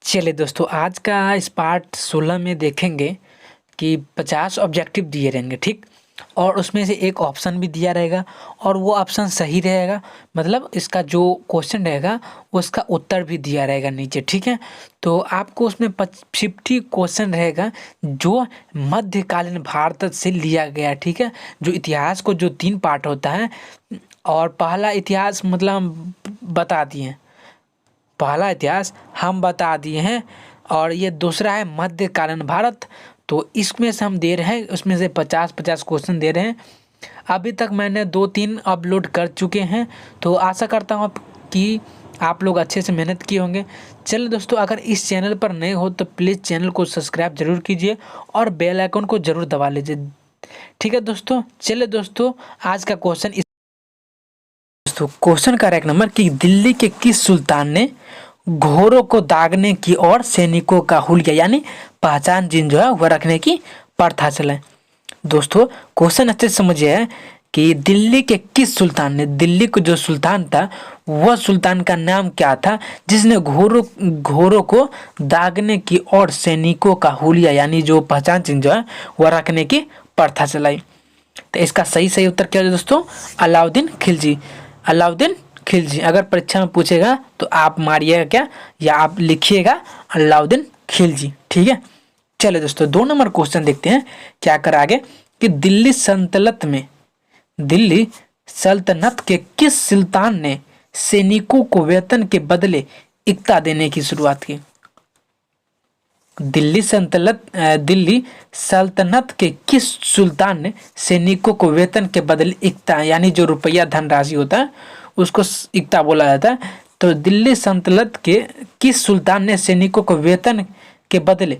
चलिए दोस्तों, आज का इस पार्ट 16 में देखेंगे कि 50 ऑब्जेक्टिव दिए रहेंगे, ठीक। और उसमें से एक ऑप्शन भी दिया रहेगा और वो ऑप्शन सही रहेगा, मतलब इसका जो क्वेश्चन रहेगा उसका उत्तर भी दिया रहेगा नीचे, ठीक है। तो आपको उसमें 50 क्वेश्चन रहेगा जो मध्यकालीन भारत से लिया गया, ठीक है। जो इतिहास को जो 3 पार्ट होता है, और पहला इतिहास मतलब हम बता दिए, पहला इतिहास हम बता दिए हैं, और ये दूसरा है मध्यकालीन भारत। तो इसमें से हम दे रहे हैं, उसमें से 50-50 क्वेश्चन दे रहे हैं। अभी तक मैंने 2-3 अपलोड कर चुके हैं, तो आशा करता हूँ कि आप लोग अच्छे से मेहनत किए होंगे। चलिए दोस्तों, अगर इस चैनल पर नए हो तो प्लीज़ चैनल को सब्सक्राइब जरूर कीजिए और बेल आइकन को जरूर दबा लीजिए, ठीक है दोस्तों। चलिए दोस्तों, आज का क्वेश्चन दोस्तों, क्वेश्चन का रैंक नंबर कि दिल्ली के किस सुल्तान ने घोरों को दागने की और सैनिकों का हुलिया यानी पहचान चिन्ह जो है वह रखने की प्रथा चलाए। दोस्तों, क्वेश्चन अच्छे से समझिए कि दिल्ली के किस सुल्तान ने, दिल्ली को जो सुल्तान था वह सुल्तान का नाम क्या था जिसने घोरों को दागने की और सैनिकों का हुलिया यानी जो पहचान चिन्ह जो है वह रखने की प्रथा चलाई। तो इसका सही उत्तर क्या है दोस्तों? अलाउद्दीन खिलजी। अलाउद्दीन खिलजी। अगर परीक्षा में पूछेगा तो आप मारिएगा क्या, या आप लिखिएगा अलाउद्दीन खिलजी, ठीक है। चलिए दोस्तों, 2 नंबर क्वेश्चन देखते हैं क्या कर आगे कि दिल्ली सल्तनत के किस सुल्तान ने सैनिकों को वेतन के बदले इक्ता देने की शुरुआत की? दिल्ली सल्तनत के किस सुल्तान ने सैनिकों को वेतन के बदले इक्ता यानी जो रुपया धनराशि होता है उसको इक्ता बोला जाता है। तो दिल्ली सल्तनत के किस सुल्तान ने सैनिकों को वेतन के बदले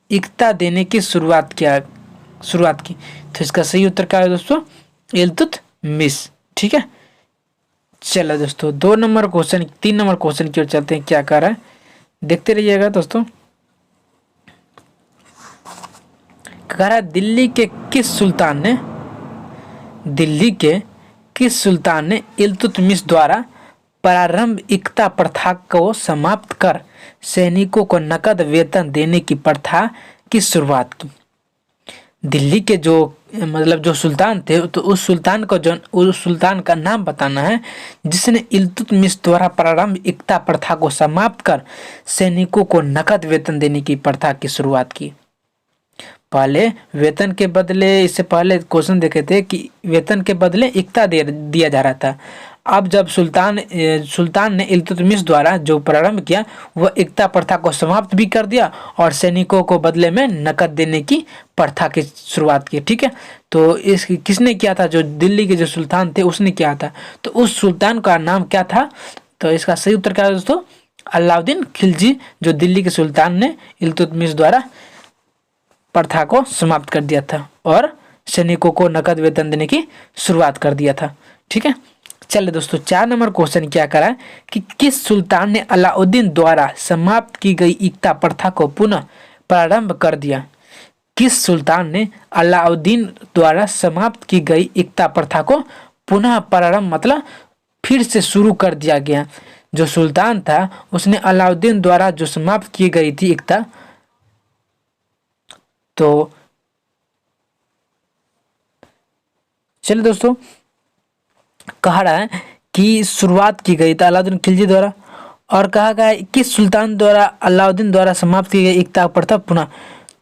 इक्ता देने की शुरुआत की? तो इसका सही उत्तर क्या है दोस्तों? इल्तुतमिश, ठीक है। चलो दोस्तों, 2 नंबर क्वेश्चन 3 नंबर क्वेश्चन की ओर चलते हैं, क्या कर रहा है देखते रहिएगा दोस्तों। कह रहा है दिल्ली के किस सुल्तान ने इल्तुतमिश द्वारा प्रारंभ इक्ता प्रथा को समाप्त कर सैनिकों को नकद वेतन देने की प्रथा की शुरुआत की? दिल्ली के जो मतलब जो सुल्तान थे, तो उस सुल्तान का नाम बताना है जिसने इल्तुतमिश द्वारा प्रारंभ इक्ता प्रथा को समाप्त कर सैनिकों को नकद वेतन देने की प्रथा की शुरुआत की। पहले वेतन के बदले, इससे पहले क्वेश्चन देखे थे कि वेतन के बदले इक्ता दिया जा रहा था। अब जब सुल्तान ने इल्तुतमिश द्वारा जो प्रारंभ किया वह इक्ता प्रथा को समाप्त भी कर दिया और सैनिकों को बदले में नकद देने की प्रथा की शुरुआत की, ठीक है। तो इस किसने किया था? जो दिल्ली के जो सुल्तान थे उसने किया था। तो उस सुल्तान का नाम क्या था? तो इसका सही उत्तर क्या है दोस्तों? अलाउद्दीन खिलजी, जो दिल्ली के सुल्तान ने इल्तुतमिश द्वारा प्रथा को समाप्त कर दिया था और सैनिकों को नकद वेतन देने की शुरुआत कर दिया था, ठीक है। चलिए दोस्तों, 4 नंबर क्वेश्चन क्या करा है कि किस सुल्तान ने अलाउद्दीन द्वारा समाप्त की गई इक्ता प्रथा को पुनः प्रारंभ कर दिया? किस सुल्तान ने अलाउद्दीन द्वारा समाप्त की गई इक्ता प्रथा को पुनः प्रारंभ मतलब फिर से शुरू कर दिया गया? जो सुल्तान था उसने अलाउद्दीन द्वारा जो समाप्त की गई थी इक्ता, तो चलिए दोस्तों, कहा रहा है कि शुरुआत की गई थी अलाउद्दीन खिलजी द्वारा, और कहा गया है किस सुल्तान द्वारा अलाउद्दीन द्वारा समाप्त की गई इक्ता प्रथा पुनः।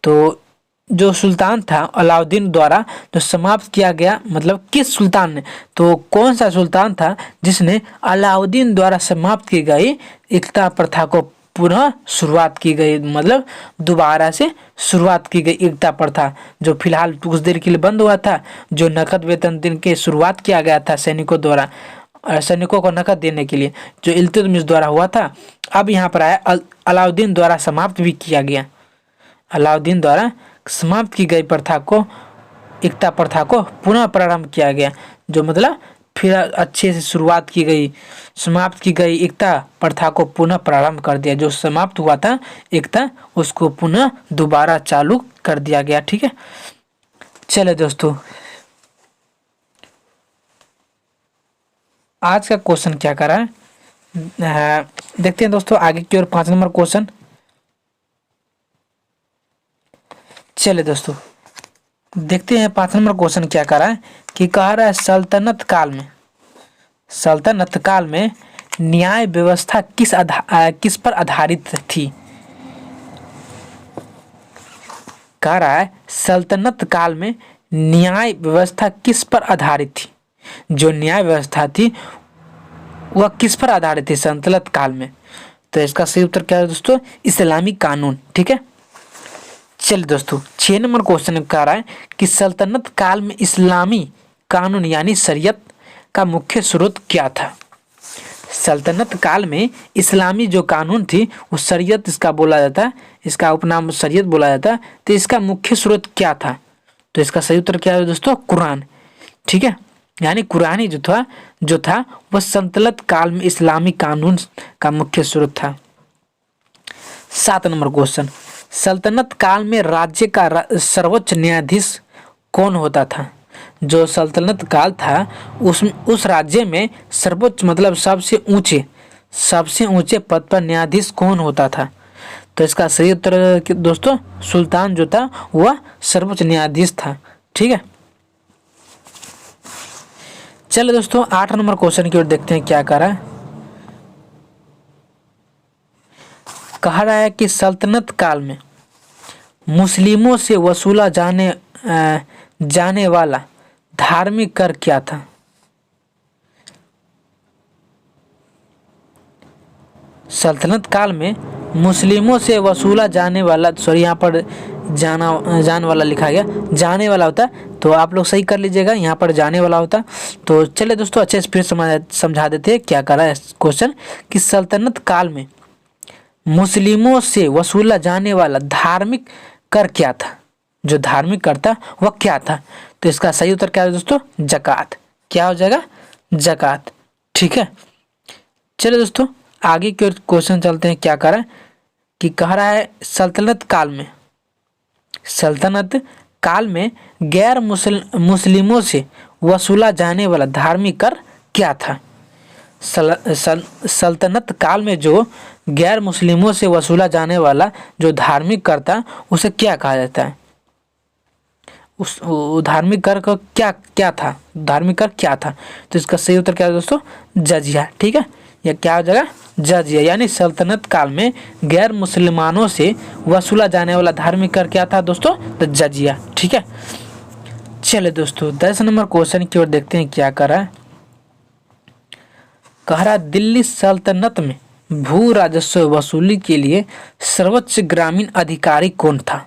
तो जो सुल्तान था अलाउद्दीन द्वारा जो समाप्त किया गया, मतलब किस सुल्तान ने, तो कौन सा सुल्तान था जिसने अलाउद्दीन द्वारा समाप्त की गई इक्ता प्रथा को पुनः शुरुआत की गई, मतलब दोबारा से शुरुआत की गई इक्ता प्रथा जो फिलहाल कुछ देर के लिए बंद हुआ था, जो नकद वेतन देने की शुरुआत किया गया था सैनिकों द्वारा, सैनिकों को नकद देने के लिए जो इल्तुतमिश द्वारा हुआ था, अब यहाँ पर आया अलाउद्दीन द्वारा समाप्त भी किया गया। अलाउद्दीन द्वारा समाप्त की गई प्रथा को, इक्ता प्रथा को पुनः प्रारंभ किया गया, जो मतलब फिर अच्छे से शुरुआत की गई, समाप्त की गई इक्ता प्रथा को पुनः प्रारंभ कर दिया। जो समाप्त हुआ था इक्ता उसको पुनः दोबारा चालू कर दिया गया, ठीक है। चले दोस्तों, आज का क्वेश्चन क्या करा है देखते हैं दोस्तों आगे की ओर। 5 नंबर क्वेश्चन चलिए दोस्तों देखते हैं 5 नंबर क्वेश्चन क्या कर रहा है कि कह रहा है सल्तनत काल में न्याय व्यवस्था किस पर आधारित थी। कह रहा है सल्तनत काल में न्याय व्यवस्था किस पर आधारित थी। जो न्याय व्यवस्था थी वह किस पर आधारित थी सल्तनत काल में। तो इसका सही उत्तर क्या है दोस्तों, इस्लामी कानून। ठीक है, चलिए दोस्तों 6 नंबर क्वेश्चन कह रहा है कि सल्तनत काल में इस्लामी कानून यानी शरीयत का मुख्य स्रोत क्या था। सल्तनत काल में इस्लामी जो कानून थी वो शरीयत इसका बोला जाता है, इसका उपनाम शरीयत बोला जाता है। तो इसका मुख्य स्रोत क्या था। तो इसका सही उत्तर क्या है दोस्तों, कुरान। ठीक है, यानी कुरानी जो था वह सल्तनत काल में इस्लामी कानून का मुख्य स्रोत था। 7 नंबर क्वेश्चन, सल्तनत काल में राज्य का सर्वोच्च न्यायाधीश कौन होता था। जो सल्तनत काल था उस राज्य में सर्वोच्च मतलब सबसे ऊंचे पद पर न्यायाधीश कौन होता था। तो इसका सही उत्तर दोस्तों सुल्तान जो था वह सर्वोच्च न्यायाधीश था। ठीक है, चलिए दोस्तों 8 नंबर क्वेश्चन की ओर देखते हैं क्या कह रहा है। कहा रहा है कि सल्तनत काल में मुस्लिमों से वसूला जाने वाला धार्मिक कर क्या था। सल्तनत काल में मुस्लिमों से वसूला जाने वाला, सॉरी यहाँ पर जाने वाला लिखा गया, जाने वाला होता, तो आप लोग सही कर लीजिएगा, यहाँ पर जाने वाला होता। तो चलिए दोस्तों अच्छे से फिर समझा देते हैं क्या कर रहा है क्वेश्चन कि सल्तनत काल में मुस्लिमों से वसूला जाने वाला धार्मिक कर क्या था। जो धार्मिक कर था वह क्या था। तो इसका सही उत्तर क्या है दोस्तों, ज़कात। क्या हो जाएगा, ज़कात। ठीक है, चलिए दोस्तों आगे के क्वेश्चन चलते हैं। क्या कह रहा है कि कह रहा है सल्तनत काल में गैर मुस्लिमों से वसूला जाने वाला धार्मिक कर क्या था। सल्तनत काल में जो गैर मुस्लिमों से वसूला जाने वाला जो धार्मिक कर था उसे क्या कहा जाता है। उस धार्मिक कर का क्या था, धार्मिक कर क्या था। तो इसका सही उत्तर क्या है दोस्तों, जजिया। ठीक है, यह क्या हो जाएगा, जजिया। यानी सल्तनत काल में गैर मुसलमानों से वसूला जाने वाला धार्मिक कर क्या था दोस्तों, तो जजिया। ठीक है, चलिए दोस्तों 10 नंबर क्वेश्चन की ओर देखते हैं क्या कर रहा है। कह रहा है दिल्ली सल्तनत में भू राजस्व वसूली के लिए सर्वोच्च ग्रामीण अधिकारी कौन था।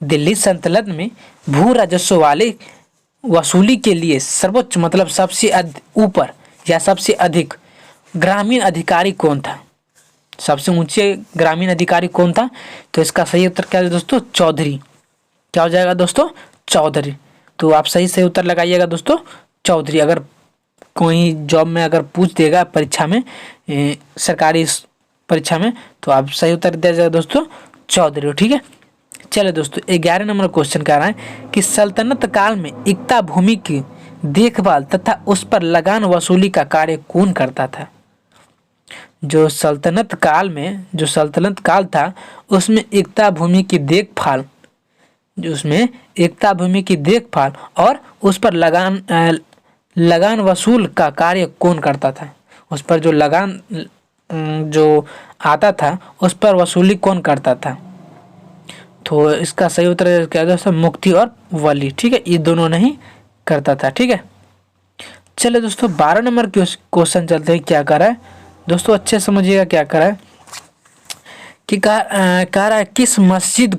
दिल्ली सल्तनत में भू राजस्व वाले वसूली के लिए सर्वोच्च मतलब सबसे ऊपर या सबसे अधिक ग्रामीण अधिकारी कौन था। सबसे ऊंचे ग्रामीण अधिकारी कौन था। तो इसका सही उत्तर क्या है दोस्तों, चौधरी। क्या हो जाएगा दोस्तों, चौधरी। तो आप सही उत्तर लगाइएगा दोस्तों, चौधरी। अगर कोई जॉब में अगर पूछ देगा परीक्षा में, सरकारी परीक्षा में, तो आप सही उत्तर दिया जाएगा दोस्तों, चौधरी। ठीक है, चलिए दोस्तों 11 नंबर क्वेश्चन कह रहा है कि सल्तनत काल में इक्ता भूमि की देखभाल तथा उस पर लगान वसूली का कार्य कौन करता था। जो सल्तनत काल था उसमें इक्ता भूमि की देखभाल और उस पर लगान वसूल का कार्य कौन करता था। उस पर जो लगान जो आता था उस पर वसूली कौन करता था। तो इसका सही उत्तर क्या दोस्तों, मुफ्ती और वली। ठीक है, ये दोनों नहीं करता था। ठीक है, चलिए दोस्तों 12 नंबर क्वेश्चन चलते हैं। क्या कर रहा है दोस्तों, अच्छे समझिएगा क्या कर रहा है कि कह रहा है किस मस्जिद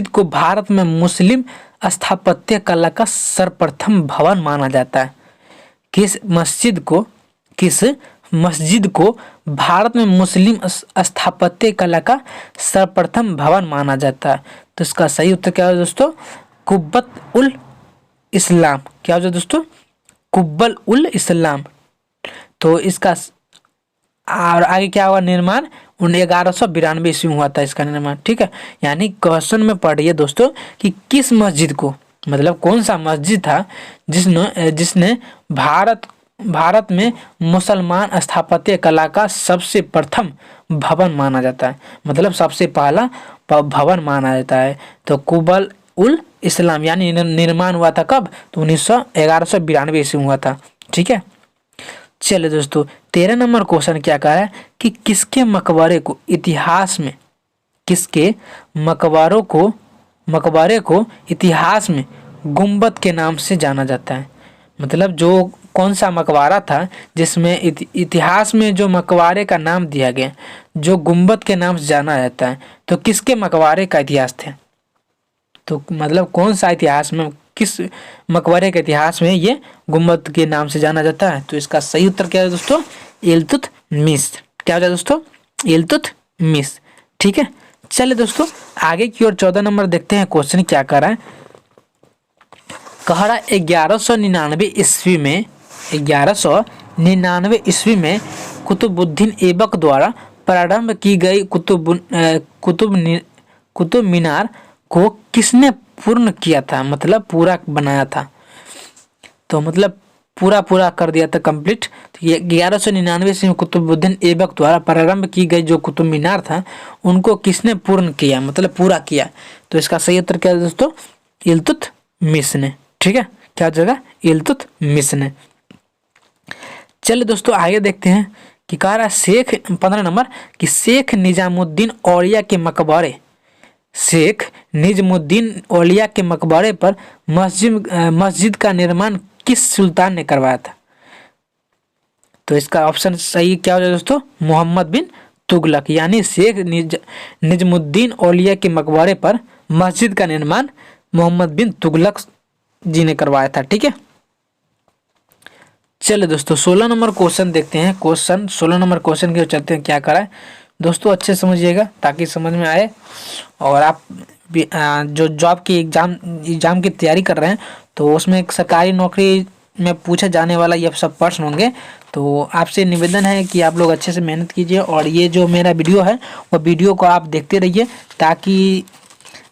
को भारत में मुस्लिम स्थापत्य कला का सर्वप्रथम भवन माना जाता है। किस मस्जिद को भारत में मुस्लिम स्थापत्य कला का सर्वप्रथम भवन माना जाता है। तो इसका सही उत्तर क्या है दोस्तों, कुब्बत उल इस्लाम। क्या हो जाए दोस्तों, कुब्बल उल इस्लाम। तो इसका और आगे क्या हुआ, निर्माण 1192 ईस्वी में हुआ था इसका निर्माण। ठीक है, यानी क्वेश्चन में पढ़िए दोस्तों कि किस मस्जिद को, मतलब कौन सा मस्जिद था जिसने भारत में मुसलमान स्थापत्य कला का सबसे प्रथम भवन माना जाता है, मतलब सबसे पहला भवन माना जाता है। तो कुबल उल इस्लाम यानी निर्माण हुआ था कब? तो 1192 ईस्वी में हुआ था। ठीक है, चलिए दोस्तों 13 नंबर क्वेश्चन क्या कह रहा है कि किसके मकबरे को इतिहास में, किसके मकबरे को इतिहास में गुंबद के नाम से जाना जाता है। मतलब जो कौन सा मकबरा था जिसमें इतिहास में जो मकबरे का नाम दिया गया, जो गुंबद के नाम से जाना जाता है, तो किसके मकबरे का इतिहास थे? तो मतलब कौन सा इतिहास में, किस मकबरे के इतिहास में ये गुंबद के नाम से जाना जाता है? तो इसका सही उत्तर क्या है दोस्तों? इल्तुतमिश। क्या हो जाए दोस्तों? इल्तुतमिश। ठीक है, चलिए दोस्तों आगे की ओर 14 नंबर देखते हैं क्वेश्चन क्या कर रहा है। कह रहा 1199 ईस्वी में कुतुबुद्दीन ऐबक द्वारा प्रारंभ की गई कुतुब मीनार को किसने पूर्ण किया था? मतलब पूरा बनाया था, तो मतलब पूरा कर दिया था कंप्लीट। तो ये 1199 ईस्वी में कुतुबुद्दीन ऐबक द्वारा प्रारंभ की गई जो कुतुब मीनार था उनको किसने पूर्ण किया, मतलब पूरा किया? तो इसका सही उत्तर क्या है दोस्तों? इल्तुतमिश ने। ठीक है, क्या जगह? इल्तुतमिश ने। चलिए दोस्तों आगे देखते हैं कि कह रहा शेख 15 नंबर कि शेख निजामुद्दीन औलिया के मकबरे पर मस्जिद का निर्माण किस सुल्तान ने करवाया था? तो इसका ऑप्शन सही क्या हो जाए दोस्तों? मोहम्मद बिन तुगलक, यानी शेख निजामुद्दीन औलिया के मकबरे पर मस्जिद का निर्माण मोहम्मद बिन तुगलक जी ने करवाया था। ठीक है, चलिए दोस्तों 16 नंबर क्वेश्चन देखते हैं। 16 नंबर क्वेश्चन के चलते हैं क्या करा है दोस्तों, अच्छे समझिएगा ताकि समझ में आए। और आप जो जॉब की एग्जाम की तैयारी कर रहे हैं तो उसमें एक सरकारी नौकरी में पूछे जाने वाला ये सब प्रश्न होंगे। तो आपसे निवेदन है कि आप लोग अच्छे से मेहनत कीजिए और ये जो मेरा वीडियो है वो वीडियो को आप देखते रहिए ताकि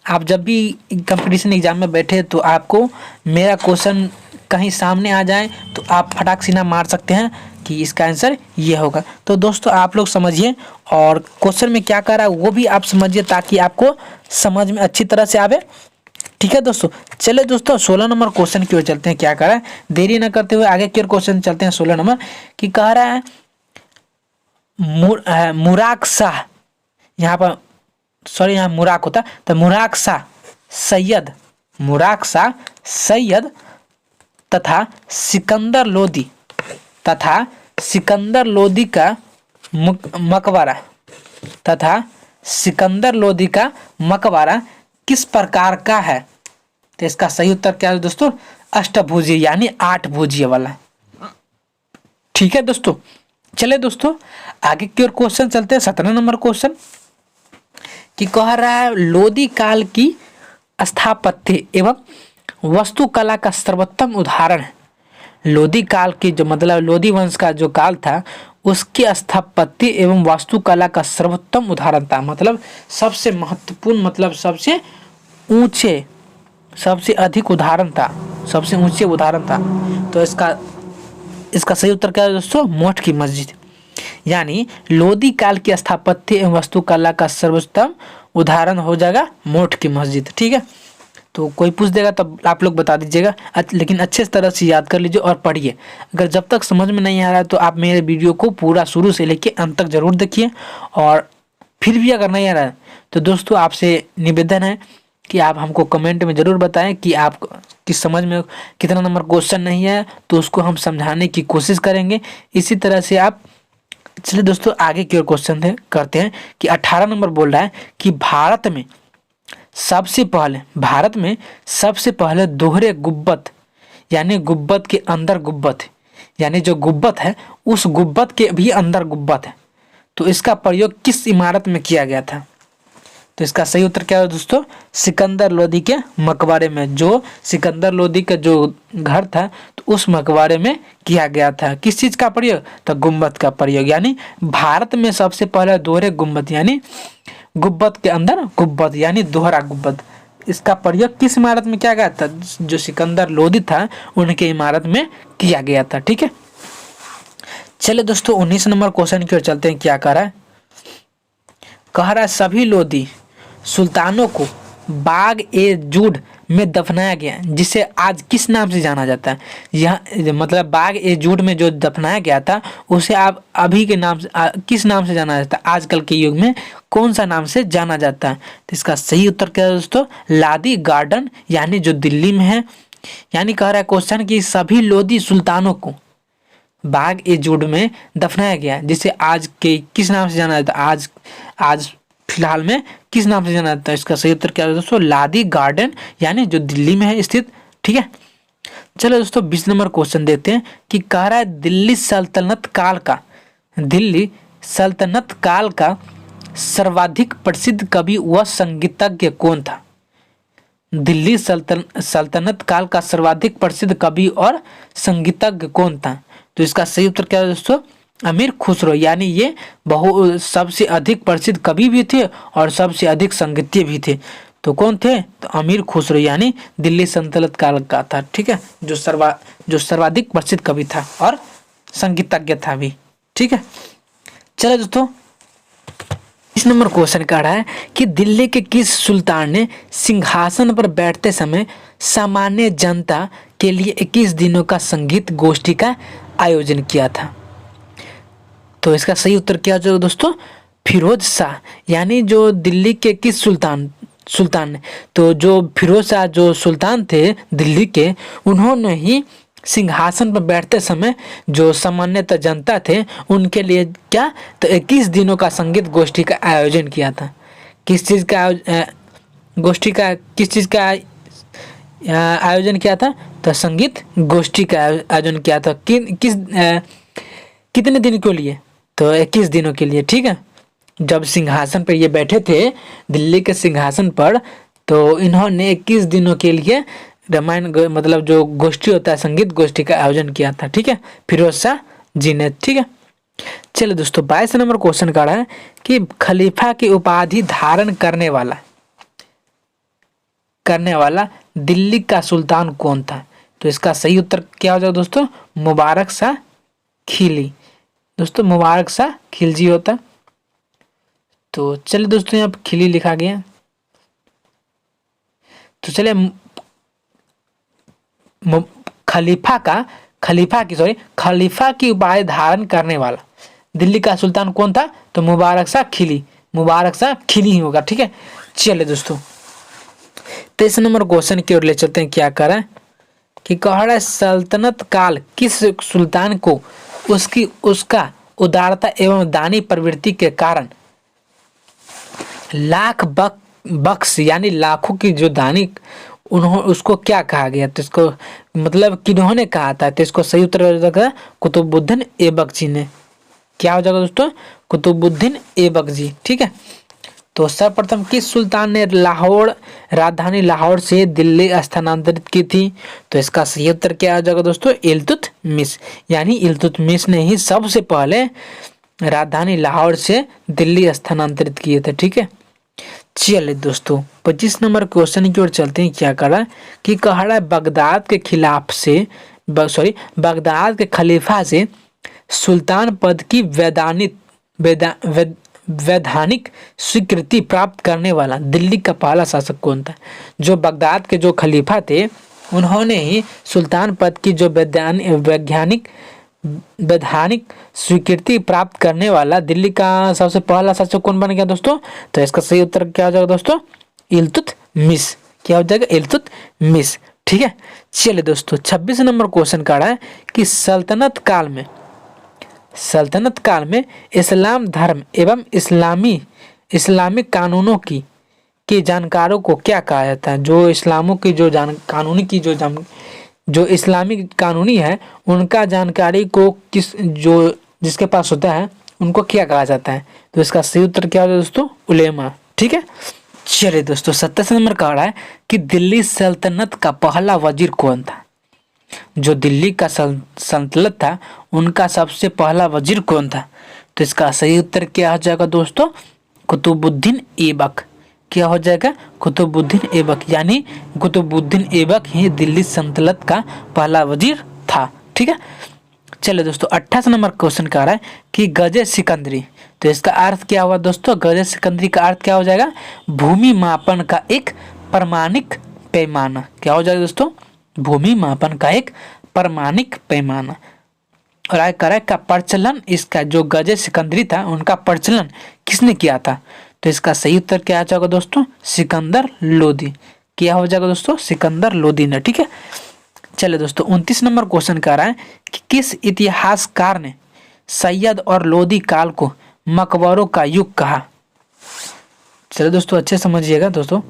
आप जब भी कंपटीशन एग्जाम में बैठे तो आपको मेरा क्वेश्चन कहीं सामने आ जाए तो आप फटाक सीना मार सकते हैं कि इसका आंसर ये होगा। तो दोस्तों आप लोग समझिए और क्वेश्चन में क्या कर रहा है वो भी आप समझिए ताकि आपको समझ में अच्छी तरह से आवे। ठीक है दोस्तों, चलिए दोस्तों 16 नंबर क्वेश्चन की ओर चलते हैं। क्या कर रहा है, देरी न करते हुए आगे की ओर क्वेश्चन चलते हैं। 16 नंबर कि कह रहा है मुराक शाह, यहाँ पर सॉरी यहाँ मुराक होता तो मुराक शाह सैयद तथा सिकंदर लोदी का मकबरा किस प्रकार का है? तो इसका सही उत्तर क्या है दोस्तों? अष्टभुजीय यानी 8 भुजीय वाला। ठीक है दोस्तों, चले दोस्तों आगे की ओर क्वेश्चन चलते हैं। 17 नंबर क्वेश्चन कि कह रहा है लोदी काल की स्थापत्य एवं वास्तुकला का सर्वोत्तम उदाहरण है। लोदी काल की जो मतलब लोदी वंश का जो काल था उसकी स्थापत्य एवं वास्तुकला का सर्वोत्तम उदाहरण था, मतलब सबसे महत्वपूर्ण, मतलब सबसे ऊंचे, सबसे अधिक उदाहरण था, सबसे ऊंचे उदाहरण था। तो इसका सही उत्तर क्या है दोस्तों? मठ की मस्जिद। यानी लोदी काल की स्थापत्य एवं वास्तुकला का सर्वोत्तम उदाहरण हो जाएगा मठ की मस्जिद। ठीक है, तो कोई पूछ देगा तब आप लोग बता दीजिएगा, लेकिन अच्छे तरह से याद कर लीजिए और पढ़िए। अगर जब तक समझ में नहीं आ रहा है तो आप मेरे वीडियो को पूरा शुरू से लेके अंत तक जरूर देखिए। और फिर भी अगर नहीं आ रहा है तो दोस्तों आपसे निवेदन है कि आप हमको कमेंट में ज़रूर बताएं कि आप किस समझ में कितना नंबर क्वेश्चन नहीं है, तो उसको हम समझाने की कोशिश करेंगे। इसी तरह से आप चलिए दोस्तों आगे की ओर क्वेश्चन करते हैं कि 18 नंबर बोल रहा है कि भारत में सबसे पहले दोहरे गुब्बत यानी गुब्बत के अंदर गुब्बत यानी जो गुब्बत है उस गुब्बत के भी अंदर गुब्बत है, तो इसका प्रयोग किस इमारत में किया गया था? तो इसका सही उत्तर क्या है दोस्तों? सिकंदर लोदी के मकबरे में। जो सिकंदर लोदी का जो घर था तो उस मकबरे में किया गया था। किस चीज का प्रयोग? तो गुम्बद का प्रयोग। यानी भारत में सबसे पहले दोहरे गुम्बद यानी गुब्बत के अंदर गुब्बत यानी दोहरा गुब्बत, इसका प्रयोग किस इमारत में किया गया था? जो सिकंदर लोदी था उनके इमारत में किया गया था। ठीक है, चलिए दोस्तों 19 नंबर क्वेश्चन की ओर चलते हैं। क्या कह रहा है, कह रहा है सभी लोधी सुल्तानों को बाग ए जूड में दफनाया गया, जिसे आज किस नाम से जाना जाता है। यह मतलब बाग ए जूड में जो दफनाया गया था उसे आप अभी के नाम से किस नाम से जाना जाता है, आजकल के युग में कौन सा नाम से जाना जाता है। तो इसका सही उत्तर क्या है दोस्तों, लादी गार्डन, यानी जो दिल्ली में है। यानी कह रहा है क्वेश्चन कि सभी लोधी सुल्तानों को बाग ए जूड में दफनाया गया, जिसे आज के किस नाम से जाना जाता है, आज फिलहाल में किस नाम से जाना जाता है। इसका सही उत्तर क्या है दोस्तों, लादी गार्डन, यानी जो दिल्ली में है स्थित। ठीक है, चलो दोस्तों 20 नंबर क्वेश्चन देखते हैं कि कह रहा है दिल्ली सल्तनत काल का सर्वाधिक प्रसिद्ध कवि व संगीतज्ञ कौन था। दिल्ली सल्तनत काल का सर्वाधिक प्रसिद्ध कवि और संगीतज्ञ कौन था। तो इसका सही उत्तर क्या है दोस्तों, अमीर खुसरो, यानी ये सबसे अधिक प्रसिद्ध कवि भी थे और सबसे अधिक संगीतज्ञ भी थे। तो कौन थे, तो अमीर खुसरो, यानी दिल्ली सल्तनत काल का था। ठीक है, जो सर्वाधिक प्रसिद्ध कवि था और संगीतज्ञ था भी। ठीक है, चलो दोस्तों इस नंबर क्वेश्चन कह रहा है कि दिल्ली के किस सुल्तान ने सिंहासन पर बैठते समय सामान्य जनता के लिए 21 दिनों का संगीत गोष्ठी का आयोजन किया था। तो इसका सही उत्तर क्या हो दोस्तों, फिरोज शाह, यानी जो दिल्ली के किस सुल्तान ने, तो जो फिरोज शाह जो सुल्तान थे दिल्ली के, उन्होंने ही सिंहासन पर बैठते समय जो सामान्यतः जनता थे उनके लिए क्या, तो 21 दिनों का संगीत गोष्ठी का आयोजन किया था। किस चीज़ का आयोजन किया था, तो संगीत गोष्ठी का आयोजन किया था। कितने दिन के लिए, तो 21 दिनों के लिए। ठीक है, जब सिंहासन पर ये बैठे थे दिल्ली के सिंहासन पर, तो इन्होंने 21 दिनों के लिए रामायण मतलब जो गोष्ठी होता है संगीत गोष्ठी का आयोजन किया था। ठीक है, फिरोज शाह जी ने। ठीक है, चलिए दोस्तों 22 नंबर क्वेश्चन का है कि खलीफा की उपाधि धारण करने वाला दिल्ली का सुल्तान कौन था। तो इसका सही उत्तर क्या हो जाएगा दोस्तों, मुबारक शाह खिलजी। दोस्तों मुबारक शाह खिलजी होता। तो चलिए दोस्तों यहाँ पर खिली लिखा गया। तो चलिए खलीफा की उपाधि धारण करने वाला दिल्ली का सुल्तान कौन था, तो मुबारक शाह खिली ही होगा। ठीक है, चलिए दोस्तों 23 नंबर क्वेश्चन की ओर ले चलते हैं। क्या कर रहा है कि कह रहा है सल्तनत काल किस सुल्तान को उसका उदारता एवं दानी प्रवृत्ति के कारण लाख बख्श, यानी लाखों की जो दानी उसको क्या कहा गया। तो इसको मतलब किन्होंने कहा था, तो इसको सही उत्तर हो जाएगा कुतुबुद्दीन ऐबक जी ने। क्या हो जाएगा दोस्तों, कुतुबुद्दीन ऐबक जी। ठीक है, तो सर्वप्रथम किस सुल्तान ने राजधानी लाहौर से दिल्ली स्थानांतरित की थी। तो इसका सही उत्तर क्या हो जाएगा दोस्तों, इल्तुतमिश, यानी इल्तुतमिश ने ही सबसे पहले राजधानी लाहौर से दिल्ली स्थानांतरित किए थे। ठीक है, चलिए दोस्तों 25 नंबर क्वेश्चन की ओर चलते हैं। क्या कर रहा है कि कह रहा है बगदाद के खलीफा से सुल्तान पद की वैधानिक स्वीकृति प्राप्त करने वाला दिल्ली का पहला शासक कौन था। जो बगदाद के जो खलीफा थे उन्होंने ही सुल्तान पद की जो वैधानिक स्वीकृति प्राप्त करने वाला दिल्ली का सबसे पहला शासक कौन बन गया दोस्तों। तो इसका सही उत्तर क्या हो जाएगा दोस्तों, इल्तुतमिश। क्या हो जाएगा, इल्तुतमिश। ठीक है, चलिए दोस्तों 26 नंबर क्वेश्चन का है कि सल्तनत काल में इस्लाम धर्म एवं इस्लामिक कानूनों की जानकारों को क्या कहा जाता है। जो इस्लामों की जो इस्लामिक कानूनी है उनका जानकारी को जिसके पास होता है उनको क्या कहा जाता है। तो इसका सही उत्तर क्या होगा दोस्तों, उलेमा। ठीक है, चलिए दोस्तों 27 नंबर का है कि दिल्ली सल्तनत का पहला वजीर कौन था। जो दिल्ली का सल्तनत था उनका सबसे पहला वजीर कौन था। तो इसका सही उत्तर क्या हो जाएगा दोस्तों, कुतुबुद्दीन ऐबक। क्या हो जाएगा, कुतुबुद्दीन ऐबक, यानी कुतुबुद्दीन ऐबक ही दिल्ली सल्तनत का पहला वजीर था। ठीक है, चलो दोस्तों 28 नंबर क्वेश्चन कह रहा है कि गजे सिकंदरी, तो इसका अर्थ क्या हुआ दोस्तों? गजे सिकंदरी का अर्थ क्या हो जाएगा? भूमि मापन का एक प्रमाणिक पैमाना। क्या हो जाएगा दोस्तों? भूमि मापन का एक प्रमाणिक पैमाना। और आगे कह का प्रचलन, इसका जो गजे सिकंदरी था उनका प्रचलन किसने किया था? तो इसका सही उत्तर क्या आ जाएगा दोस्तों? सिकंदर लोदी। क्या हो जाएगा दोस्तों? सिकंदर लोदी ने। ठीक है, चलिए दोस्तों 29 नंबर क्वेश्चन कह रहा है कि किस इतिहासकार ने सैयद और लोदी काल को मकबरों का युग कहा? चलिए दोस्तों अच्छे समझिएगा दोस्तों,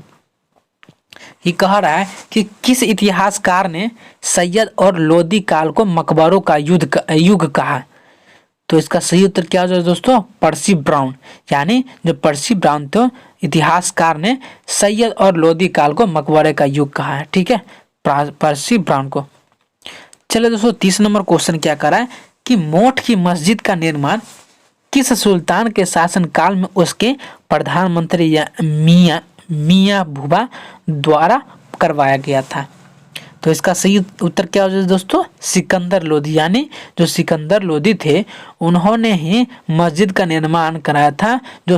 ये कह रहा है कि किस इतिहासकार ने सैयद और लोदी काल को मकबरों का युग कहा? तो इसका सही उत्तर क्या हो जाएगा दोस्तों? पर्सी ब्राउन। यानी जो पर्सी ब्राउन थे इतिहासकार ने सैयद और लोदी काल को मकबरे का युग कहा है। ठीक है, पर्सी ब्राउन को। चलो दोस्तों 30 नंबर क्वेश्चन क्या कर रहा है कि मोठ की मस्जिद का निर्माण किस सुल्तान के शासन काल में उसके प्रधानमंत्री या मियाँ भूबा द्वारा करवाया गया था? तो इसका सही उत्तर क्या हो जाएगा दोस्तों? सिकंदर लोदी। यानी जो सिकंदर लोदी थे उन्होंने ही मस्जिद का निर्माण कराया था, जो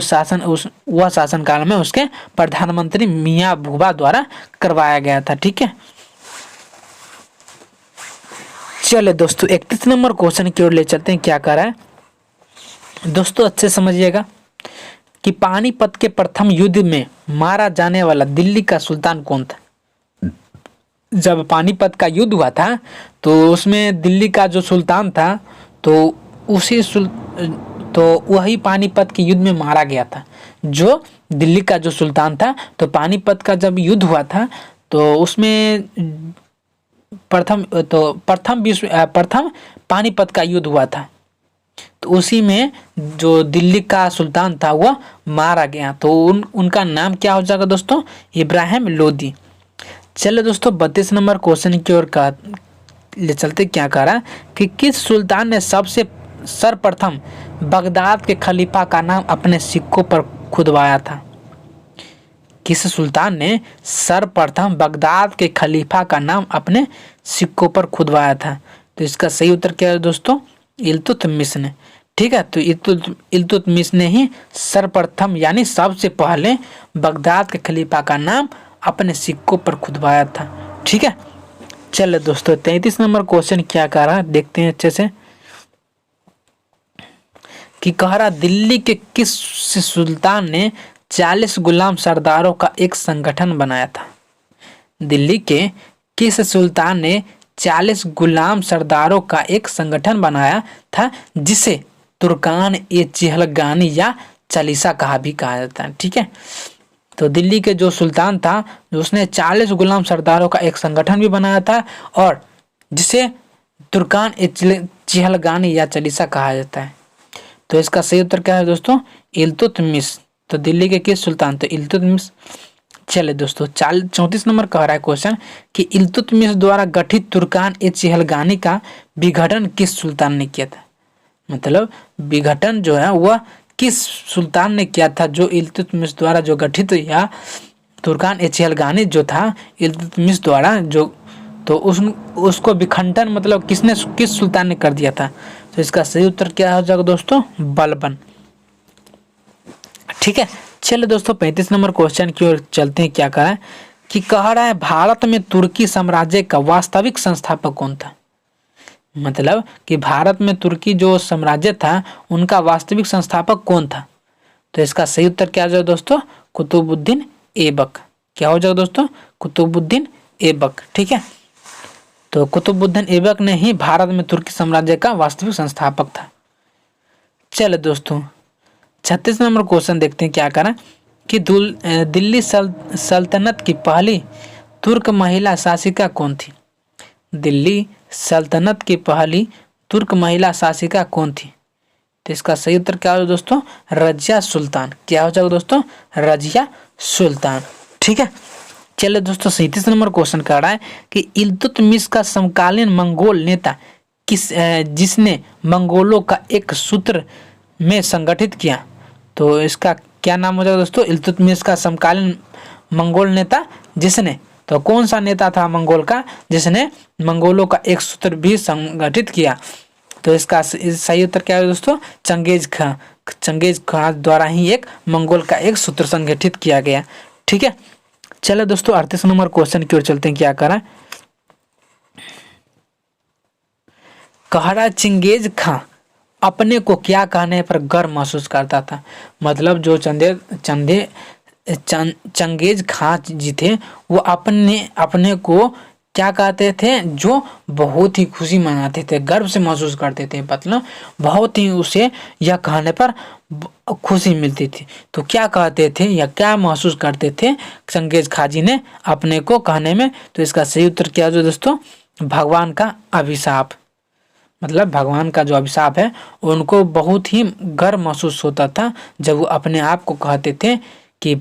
वह शासन काल में उसके प्रधानमंत्री मियाँ भूबा द्वारा करवाया गया था। ठीक है, चलिए दोस्तों 31 नंबर क्वेश्चन की ओर ले चलते हैं। क्या कर रहा है दोस्तों? अच्छे समझिएगा कि पानीपत के प्रथम युद्ध में मारा जाने वाला दिल्ली का सुल्तान कौन था? जब पानीपत का युद्ध हुआ था तो उसमें दिल्ली का जो सुल्तान था तो वही पानीपत के युद्ध में मारा गया था, जो दिल्ली का जो सुल्तान था। तो पानीपत का जब युद्ध हुआ था तो उसमें प्रथम पानीपत का युद्ध हुआ था, तो उसी में जो दिल्ली का सुल्तान था वह मारा गया। तो उनका नाम क्या हो जाएगा दोस्तों? इब्राहिम लोदी। चलो दोस्तों 32 नंबर क्वेश्चन की ओर का ले चलते। क्या कह रहा है कि किस सुल्तान ने सबसे सर्वप्रथम बगदाद के खलीफा का नाम अपने सिक्कों पर खुदवाया था? किस सुल्तान ने सर्वप्रथम बगदाद के खलीफा का नाम अपने सिक्कों पर खुदवाया था? तो इसका सही उत्तर क्या है दोस्तों? इल्तुतमिश ने। ठीक है, तो इल्तुतमिश ने ही सर्वप्रथम यानी सबसे पहले बगदाद के खलीफा का नाम अपने सिक्कों पर खुदवाया था। ठीक है, चलो दोस्तों 33 नंबर क्वेश्चन क्या कह रहा है देखते हैं अच्छे से कि कह रहा दिल्ली के किस सुल्तान ने 40 गुलाम सरदारों का एक संगठन बनाया था? दिल्ली के किस सुल्तान ने 40 गुलाम सरदारों का एक संगठन बनाया था, जिसे तुर्कान ए चिहलगानी या चालीसा कहा भी कहा जाता है? ठीक है, तो दिल्ली के जो सुल्तान था जो उसने 40 गुलाम सरदारों का एक संगठन भी बनाया था और जिसे तुर्कान ए चिहलगानी या चालीसा कहा जाता है। तो इसका सही उत्तर क्या है दोस्तों? इल्तुतमिश। तो दिल्ली के किस सुल्तान? तो इल्तुतमिश। चले दोस्तों 34 नंबर कह रहा है क्वेश्चन कि इल्तुतमिश द्वारा गठित तुर्कान ए चिहलगानी का विघटन किस सुल्तान ने किया था? मतलब विघटन जो है वह किस सुल्तान ने किया था? जो इल्तुतमिश द्वारा जो गठित या तुर्कान ए चिहलगानी जो था इल्तुतमिश द्वारा जो, तो उसको विखंडन मतलब किस सुल्तान ने कर दिया था? तो इसका सही उत्तर क्या हो जाएगा दोस्तों? बलबन। ठीक है, चलिए दोस्तों 35 नंबर क्वेश्चन की ओर चलते हैं। क्या कह रहा है कि कह रहा है भारत में तुर्की साम्राज्य का वास्तविक संस्थापक कौन था? मतलब कि भारत में तुर्की जो साम्राज्य था उनका वास्तविक संस्थापक कौन था? तो इसका सही उत्तर क्या हो जाएगा दोस्तों? कुतुबुद्दीन ऐबक। क्या हो जाएगा दोस्तों? कुतुबुद्दीन ऐबक। ठीक है, तो कुतुबुद्दीन ऐबक ने ही भारत में तुर्की साम्राज्य का वास्तविक संस्थापक था। चलो दोस्तों 36 नंबर क्वेश्चन देखते हैं। क्या करा कि दिल्ली सल्तनत की पहली तुर्क महिला शासिका कौन थी? दिल्ली सल्तनत की पहली तुर्क महिला शासिका कौन थी? तो इसका सही उत्तर क्या होगा दोस्तों? रजिया सुल्तान। क्या हो जाएगा दोस्तों? रजिया सुल्तान। ठीक है, चलिए दोस्तों 37 नंबर क्वेश्चन कर रहा है कि इल्तुतमिश का समकालीन मंगोल नेता जिसने मंगोलों का एक सूत्र में संगठित किया? तो इसका क्या नाम हो जाएगा दोस्तों? इल्तुतमिश का समकालीन मंगोल नेता जिसने, तो कौन सा नेता था मंगोल का जिसने मंगोलों का एक सूत्र भी संगठित किया? तो इसका सही उत्तर क्या है दोस्तों? चंगेज खां। चंगेज खां द्वारा ही एक मंगोल का एक सूत्र संगठित किया गया। ठीक है, चलो दोस्तों 38 नंबर क्वेश्चन की ओर चलते हैं। क्या करा? कह रहा चंगेज खां अपने को क्या कहने पर गर्व महसूस करता था। मतलब जो चंगेज खां जी थे वो अपने को क्या कहते थे? जो बहुत ही खुशी मनाते थे, गर्व से महसूस करते थे, मतलब बहुत ही उसे यह कहने पर खुशी मिलती थी। तो क्या कहते थे या क्या महसूस करते थे चंगेज खां जी ने अपने को कहने में? तो इसका सही उत्तर क्या है दोस्तों? भगवान का अभिशाप। मतलब भगवान का जो अभिशाप है उनको बहुत ही गर्व महसूस होता था जब वो अपने आप को कहते थे कि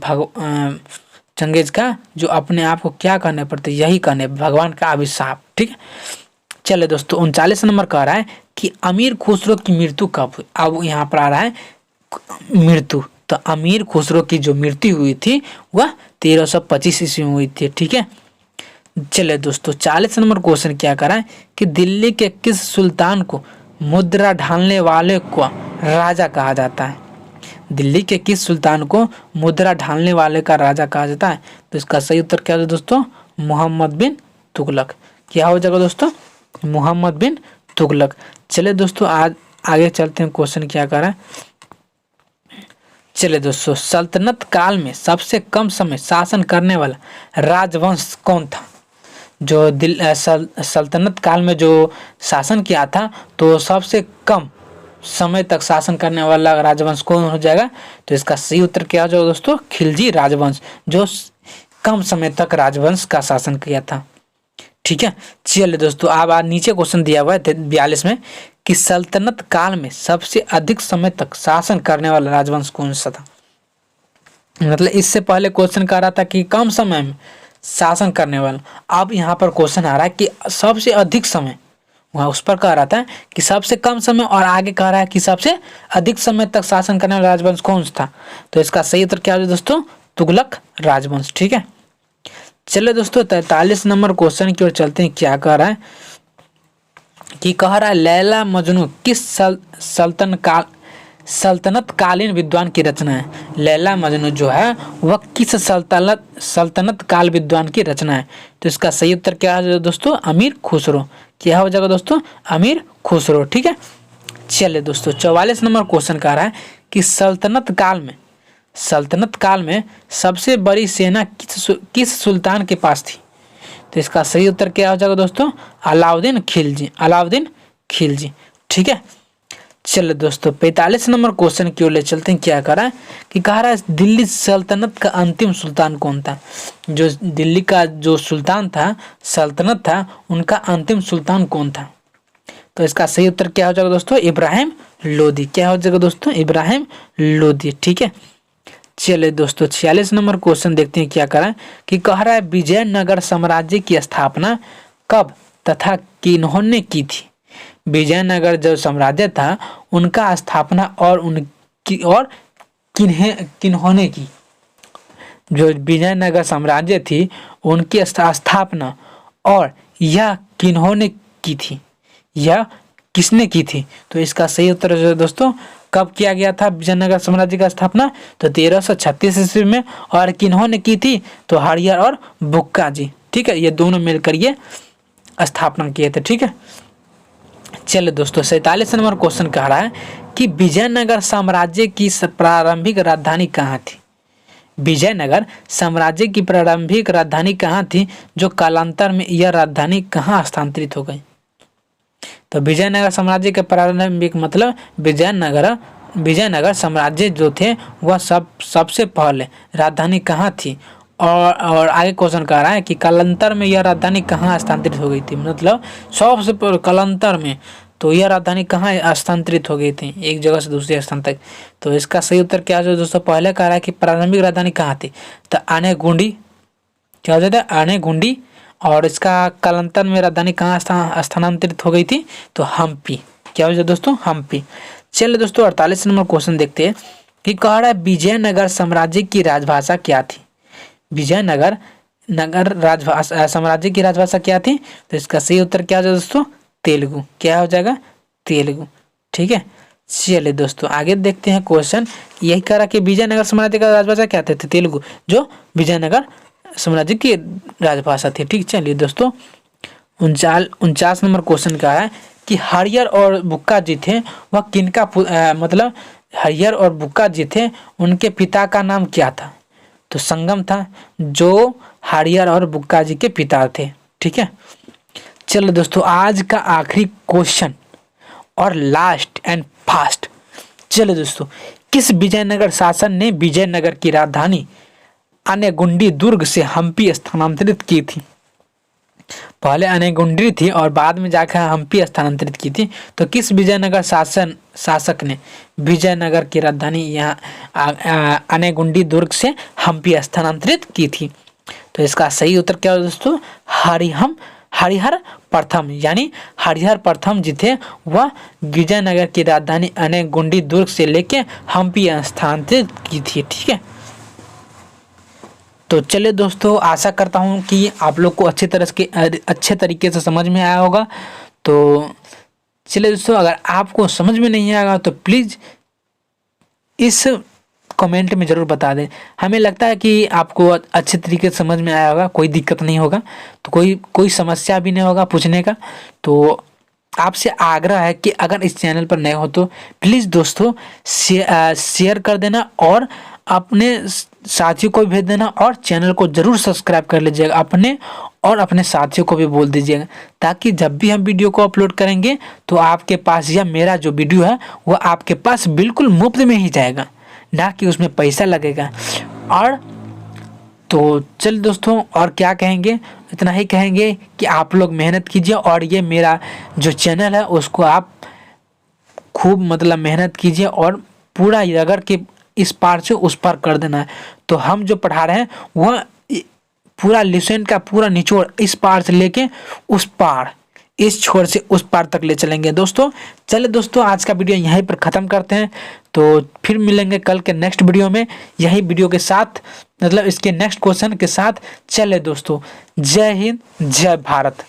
चंगेज का जो अपने आप को क्या कहने पड़ते, यही कहने, भगवान का अभिशाप। ठीक है, चले दोस्तों 39 नंबर कह रहा है कि अमीर खुसरो की मृत्यु कब हुई। अब यहाँ पर आ रहा है मृत्यु। तो अमीर खुसरो की जो मृत्यु हुई थी वह 1325 ईस्वी में हुई थी। ठीक है, चले दोस्तों 40 नंबर क्वेश्चन क्या करा है कि दिल्ली के किस सुल्तान को मुद्रा ढालने वाले को राजा कहा जाता है। दिल्ली के किस सुल्तान को मुद्रा ढालने वाले का राजा कहा जाता है? तो इसका सही उत्तर क्या है दोस्तों? मोहम्मद बिन तुगलक। क्या हो जाएगा दोस्तों? मोहम्मद बिन तुगलक। चले दोस्तों आज आगे चलते हैं। क्वेश्चन क्या कर रहा है? चले दोस्तों सल्तनत काल में सबसे कम समय शासन करने वाला राजवंश कौन था? जो सल्तनत काल में जो शासन किया था तो सबसे कम समय तक शासन करने वाला राजवंश कौन हो जाएगा? तो इसका सही उत्तर क्या हो जाएगा दोस्तों? खिलजी राजवंश, जो कम समय तक राजवंश का शासन किया था। ठीक है, चलिए दोस्तों अब नीचे क्वेश्चन दिया हुआ है 42 में कि सल्तनत काल में सबसे अधिक समय तक शासन करने वाला राजवंश कौन सा था। मतलब इससे पहले क्वेश्चन कह रहा था कि कम समय में शासन करने वाला, अब यहाँ पर क्वेश्चन आ रहा है कि सबसे अधिक समय, वहाँ उस पर कह रहा था कि सबसे कम समय और आगे कह रहा है कि सबसे अधिक समय तक शासन करने वाला राजवंश कौन सा था। तो इसका सही उत्तर क्या है दोस्तों? तुगलक राजवंश। ठीक है, चलो दोस्तों 43 नंबर क्वेश्चन की ओर चलते हैं। क्या कह रहा है कि कह रहा है लैला मजनू किस सल्तनत कालीन विद्वान की रचना है। लैला मजनू जो है वह किस सल्तनत काल विद्वान की रचना है। तो इसका सही उत्तर क्या है दोस्तों? अमीर खुसरो। क्या हो जाएगा दोस्तों? अमीर खुसरो। ठीक है, चलिए दोस्तों 44 नंबर क्वेश्चन कह रहा है कि सल्तनत काल में सबसे बड़ी सेना किस सुल्तान के पास थी। तो इसका सही उत्तर क्या हो जाएगा दोस्तों? अलाउद्दीन खिलजी। अलाउद्दीन खिलजी। ठीक है, चलो दोस्तों 45 नंबर क्वेश्चन की ओर ले चलते हैं। क्या कह रहा है कि कह रहा है दिल्ली सल्तनत का अंतिम सुल्तान कौन था। जो दिल्ली का जो सुल्तान था, सल्तनत था, उनका अंतिम सुल्तान कौन था। तो इसका सही उत्तर क्या हो जाएगा दोस्तों? इब्राहिम लोदी। क्या हो जाएगा दोस्तों? इब्राहिम लोदी। ठीक है, चलिए दोस्तों 46 नंबर क्वेश्चन देखते हैं। क्या कह रहा है कि कह रहा है विजयनगर साम्राज्य की स्थापना कब तथा किन्होंने की थी। विजयनगर जो साम्राज्य था उनका स्थापना और किन्होंने की। जो विजयनगर साम्राज्य थी उनकी स्थापना और यह किन्होंने की थी, यह किसने की थी। तो इसका सही उत्तर है दोस्तों कब किया गया था विजयनगर साम्राज्य का स्थापना? तो 1336 ईस्वी में। और किन्होंने की थी? तो हरियर और बुक्का जी। ठीक है, ये दोनों मिलकर ये स्थापना किए थे। ठीक है, चलिए दोस्तों 47 नंबर क्वेश्चन कह रहा है कि विजयनगर साम्राज्य की प्रारंभिक राजधानी कहाँ थी। विजयनगर साम्राज्य की प्रारंभिक राजधानी कहाँ थी, जो कालांतर में यह राजधानी कहाँ स्थानांतरित हो गई। तो विजयनगर साम्राज्य के प्रारंभिक मतलब विजयनगर साम्राज्य जो थे वह सबसे पहले राजधानी कहाँ थी। और आगे क्वेश्चन कह रहा है कि कालांतर में यह राजधानी कहाँ स्थानांतरित हो गई थी। मतलब सबसे पहले कालांतर में तो यह राजधानी कहाँ स्थानांतरित हो गई थी, एक जगह से दूसरे स्थान तक। तो इसका सही उत्तर क्या है दोस्तों? पहले कह रहा है कि प्रारंभिक राजधानी कहाँ थी, तो आनेगुंडी। क्या हो जाता है? आनेगुंडी। और इसका कालांतर में राजधानी कहाँ स्थानांतरित हो गई थी, तो हम्पी। क्या हो जाए दोस्तों? हम्पी। चलिए दोस्तों 48 नंबर क्वेश्चन देखते हैं कि कह रहा है विजयनगर साम्राज्य की राजभाषा क्या थी। विजयनगर साम्राज्य की राजभाषा क्या थी। तो इसका सही उत्तर क्या हो जाएगा दोस्तों? तेलुगु। क्या हो जाएगा? तेलुगु। ठीक है, चलिए दोस्तों आगे देखते हैं क्वेश्चन। यही कह रहा कि विजयनगर साम्राज्य का राजभाषा क्या थे? तेलुगु, जो विजयनगर साम्राज्य की राजभाषा थी। ठीक, चलिए दोस्तों 49 नंबर क्वेश्चन का है कि हरिहर और बुक्का जी थे वह किनका मतलब हरिहर और बुक्का जी थे उनके पिता का नाम क्या था? तो संगम था, जो हरिहर और बुक्का जी के पिता थे। ठीक है, चलो दोस्तों आज का आखिरी क्वेश्चन और लास्ट एंड फास्ट। चलो दोस्तों, किस विजयनगर शासन ने विजयनगर की राजधानी अनेगुंडी दुर्ग से हम्पी स्थानांतरित की थी? पहले अनेगुंडी थी और बाद में जाकर हम्पी स्थानांतरित की थी। तो किस विजयनगर शासक ने विजयनगर की राजधानी यहाँ अनेगुंडी दुर्ग से हम्पी स्थानांतरित की थी? तो इसका सही उत्तर क्या है दोस्तों? हरिहर प्रथम, यानी हरिहर प्रथम जी थे वह विजयनगर की राजधानी अनेगुंडी दुर्ग से लेके हम्पी स्थानांतरित की थी। ठीक है, तो चलिए दोस्तों आशा करता हूँ कि आप लोग को अच्छे तरीके से समझ में आया होगा। तो चलिए दोस्तों, अगर आपको समझ में नहीं आएगा तो प्लीज़ इस कमेंट में ज़रूर बता दें। हमें लगता है कि आपको अच्छे तरीके से समझ में आया होगा, कोई दिक्कत नहीं होगा, तो कोई समस्या भी नहीं होगा पूछने का। तो आपसे आग्रह है कि अगर इस चैनल पर नए हो तो प्लीज़ दोस्तों शेयर कर देना और अपने साथियों को भी भेज देना और चैनल को ज़रूर सब्सक्राइब कर लीजिएगा अपने और अपने साथियों को भी बोल दीजिएगा, ताकि जब भी हम वीडियो को अपलोड करेंगे तो आपके पास या मेरा जो वीडियो है वह आपके पास बिल्कुल मुफ्त में ही जाएगा, ना कि उसमें पैसा लगेगा। और तो चल दोस्तों और क्या कहेंगे, इतना ही कहेंगे कि आप लोग मेहनत कीजिए और ये मेरा जो चैनल है उसको आप खूब मतलब मेहनत कीजिए और पूरा रगड़ के इस पार से उस पार कर देना है। तो हम जो पढ़ा रहे हैं वह पूरा लेसन का पूरा निचोड़ इस पार से लेके उस पार, इस छोर से उस पार तक ले चलेंगे दोस्तों। चलिए दोस्तों आज का वीडियो यहीं पर ख़त्म करते हैं, तो फिर मिलेंगे कल के नेक्स्ट वीडियो में यही वीडियो के साथ, मतलब इसके नेक्स्ट क्वेश्चन के साथ। चले दोस्तों, जय हिंद जय भारत।